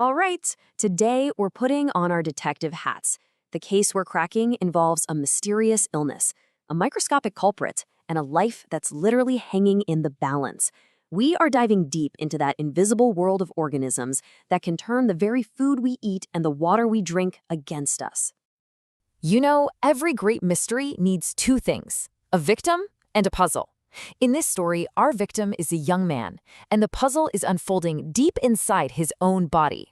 All right, today we're putting on our detective hats. The case we're cracking involves a mysterious illness, a microscopic culprit, and a life that's literally hanging in the balance. We are diving deep into that invisible world of organisms that can turn the very food we eat and the water we drink against us. You know, every great mystery needs two things, a victim and a puzzle. In this story, our victim is a young man, and the puzzle is unfolding deep inside his own body.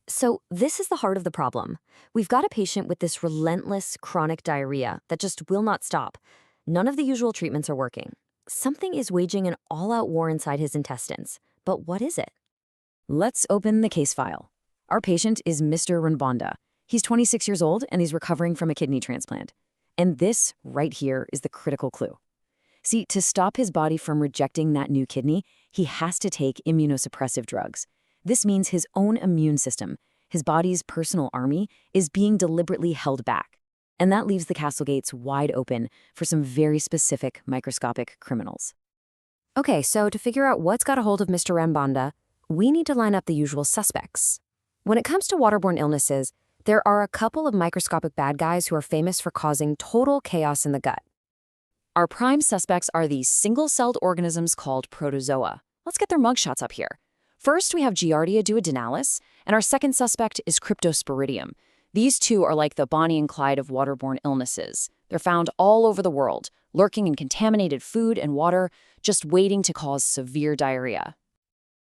So, this is the heart of the problem. We've got a patient with this relentless chronic diarrhea that just will not stop. None of the usual treatments are working. Something is waging an all-out war inside his intestines. But what is it? Let's open the case file. Our patient is Mr. Ranbonda. He's 26 years old and he's recovering from a kidney transplant. And this right here is the critical clue. See, to stop his body from rejecting that new kidney, he has to take immunosuppressive drugs. This means his own immune system, his body's personal army, is being deliberately held back. And that leaves the castle gates wide open for some very specific microscopic criminals. Okay, so to figure out what's got a hold of Mr. Ranbonda, we need to line up the usual suspects. When it comes to waterborne illnesses, there are a couple of microscopic bad guys who are famous for causing total chaos in the gut. Our prime suspects are these single-celled organisms called protozoa. Let's get their mugshots up here. First, we have Giardia duodenalis, and our second suspect is Cryptosporidium. These two are like the Bonnie and Clyde of waterborne illnesses. They're found all over the world, lurking in contaminated food and water, just waiting to cause severe diarrhea.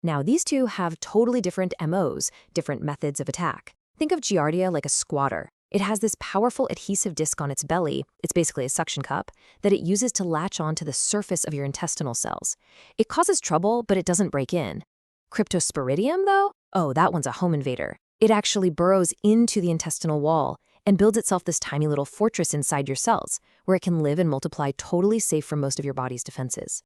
Now, these two have totally different MOs, different methods of attack. Think of Giardia like a squatter. It has this powerful adhesive disc on its belly, it's basically a suction cup, that it uses to latch onto the surface of your intestinal cells. It causes trouble, but it doesn't break in. Cryptosporidium, though? Oh, that one's a home invader. It actually burrows into the intestinal wall and builds itself this tiny little fortress inside your cells, where it can live and multiply totally safe from most of your body's defenses.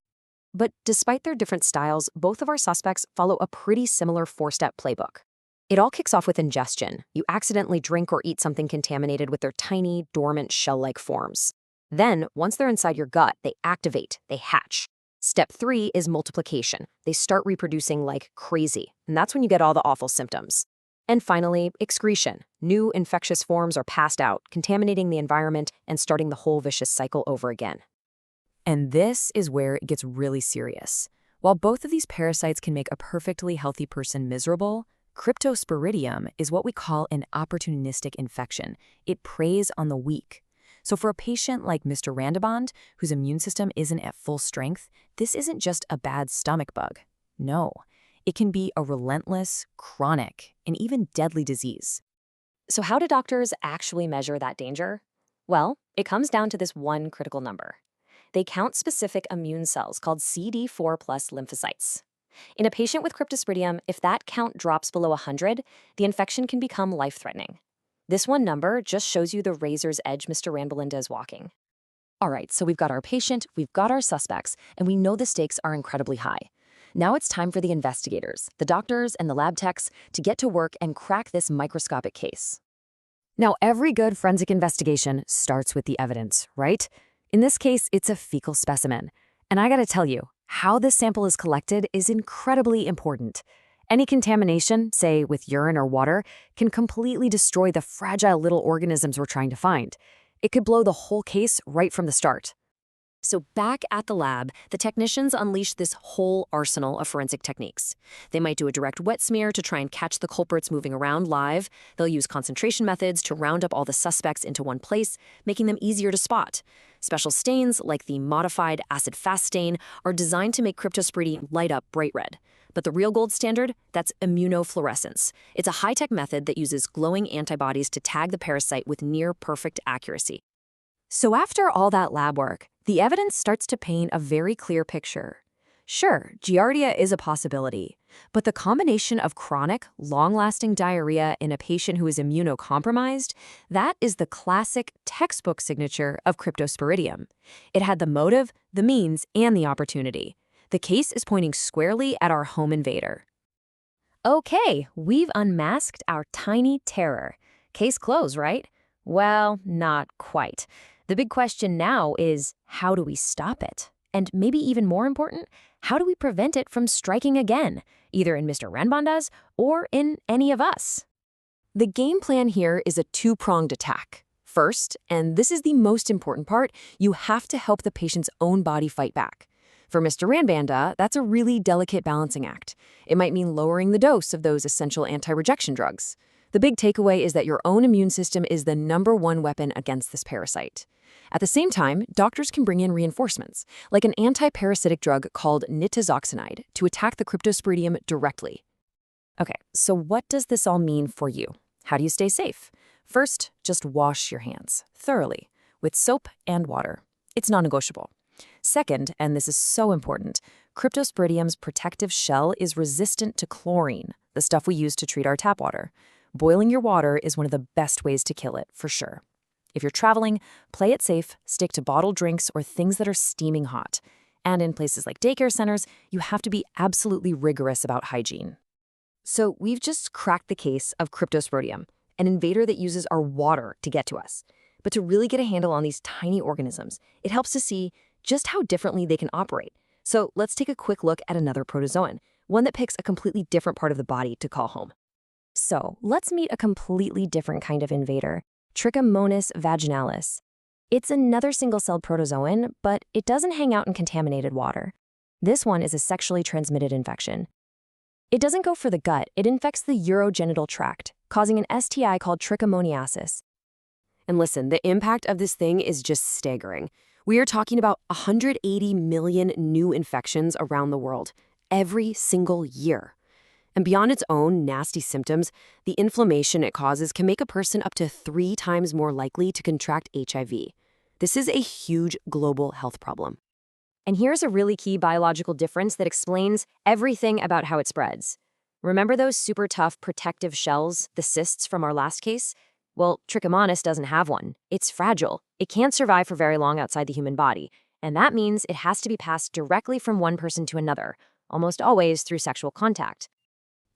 But despite their different styles, both of our suspects follow a pretty similar four-step playbook. It all kicks off with ingestion. You accidentally drink or eat something contaminated with their tiny, dormant, shell-like forms. Then, once they're inside your gut, they activate, they hatch. Step 3 is multiplication. They start reproducing like crazy, and that's when you get all the awful symptoms. And finally, excretion. New infectious forms are passed out, contaminating the environment and starting the whole vicious cycle over again. And this is where it gets really serious. While both of these parasites can make a perfectly healthy person miserable, Cryptosporidium is what we call an opportunistic infection. It preys on the weak. So for a patient like Mr. Ranbonda, whose immune system isn't at full strength, this isn't just a bad stomach bug. No, it can be a relentless, chronic, and even deadly disease. So how do doctors actually measure that danger? Well, it comes down to this one critical number. They count specific immune cells called CD4+ lymphocytes. In a patient with Cryptosporidium, if that count drops below 100, the infection can become life-threatening. This one number just shows you the razor's edge Mr. Ranbonda is walking. All right, so we've got our patient, we've got our suspects, and we know the stakes are incredibly high. Now it's time for the investigators, the doctors and the lab techs, to get to work and crack this microscopic case. Now, every good forensic investigation starts with the evidence, right? In this case, it's a fecal specimen. And I gotta tell you, how this sample is collected is incredibly important. Any contamination, say with urine or water, can completely destroy the fragile little organisms we're trying to find. It could blow the whole case right from the start. So back at the lab, the technicians unleash this whole arsenal of forensic techniques. They might do a direct wet smear to try and catch the culprits moving around live. They'll use concentration methods to round up all the suspects into one place, making them easier to spot. Special stains, like the modified acid-fast stain, are designed to make Cryptosporidium light up bright red. But the real gold standard, that's immunofluorescence. It's a high-tech method that uses glowing antibodies to tag the parasite with near-perfect accuracy. So after all that lab work, the evidence starts to paint a very clear picture. Sure, Giardia is a possibility, but the combination of chronic, long-lasting diarrhea in a patient who is immunocompromised, that is the classic textbook signature of Cryptosporidium. It had the motive, the means, and the opportunity. The case is pointing squarely at our home invader. Okay, we've unmasked our tiny terror. Case closed, right? Well, not quite. The big question now is, how do we stop it? And maybe even more important, how do we prevent it from striking again? either in Mr. Renbanda's or in any of us. The game plan here is a two-pronged attack. First, and this is the most important part, you have to help the patient's own body fight back. For Mr. Ranbanda, that's a really delicate balancing act. It might mean lowering the dose of those essential anti-rejection drugs. The big takeaway is that your own immune system is the #1 weapon against this parasite. At the same time, doctors can bring in reinforcements, like an anti-parasitic drug called nitazoxanide, to attack the Cryptosporidium directly. Okay, so what does this all mean for you? How do you stay safe? First, just wash your hands thoroughly with soap and water. It's non-negotiable. Second, and this is so important, Cryptosporidium's protective shell is resistant to chlorine, the stuff we use to treat our tap water. Boiling your water is one of the best ways to kill it, for sure. If you're traveling, play it safe, stick to bottled drinks or things that are steaming hot. And in places like daycare centers, you have to be absolutely rigorous about hygiene. So we've just cracked the case of Cryptosporidium, an invader that uses our water to get to us. But to really get a handle on these tiny organisms, it helps to see just how differently they can operate. So let's take a quick look at another protozoan, one that picks a completely different part of the body to call home. So let's meet a completely different kind of invader, Trichomonas vaginalis. It's another single-celled protozoan, but it doesn't hang out in contaminated water. This one is a sexually transmitted infection. It doesn't go for the gut, it infects the urogenital tract, causing an STI called trichomoniasis. And listen, the impact of this thing is just staggering. We are talking about 180 million new infections around the world, every single year. And beyond its own nasty symptoms, the inflammation it causes can make a person up to 3 times more likely to contract HIV. This is a huge global health problem. And here's a really key biological difference that explains everything about how it spreads. Remember those super tough protective shells, the cysts from our last case? Well, Trichomonas doesn't have one. It's fragile. It can't survive for very long outside the human body. And that means it has to be passed directly from one person to another, almost always through sexual contact.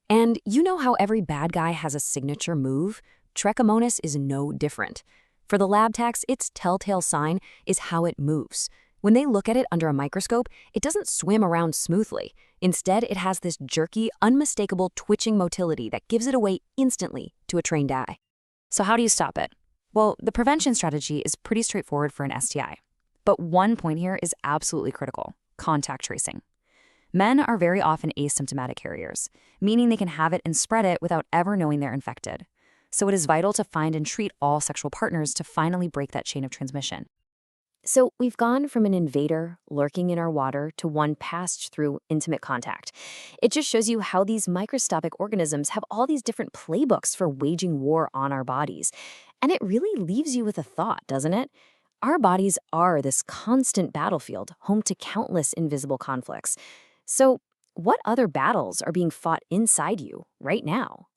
And you know how every bad guy has a signature move? Trichomonas is no different. For the lab techs, its telltale sign is how it moves. When they look at it under a microscope, it doesn't swim around smoothly. Instead, it has this jerky, unmistakable twitching motility that gives it away instantly to a trained eye. So how do you stop it? Well, the prevention strategy is pretty straightforward for an STI. But one point here is absolutely critical: contact tracing. Men are very often asymptomatic carriers, meaning they can have it and spread it without ever knowing they're infected. So it is vital to find and treat all sexual partners to finally break that chain of transmission. So we've gone from an invader lurking in our water to one passed through intimate contact. It just shows you how these microscopic organisms have all these different playbooks for waging war on our bodies. And it really leaves you with a thought, doesn't it? Our bodies are this constant battlefield, home to countless invisible conflicts. So what other battles are being fought inside you right now?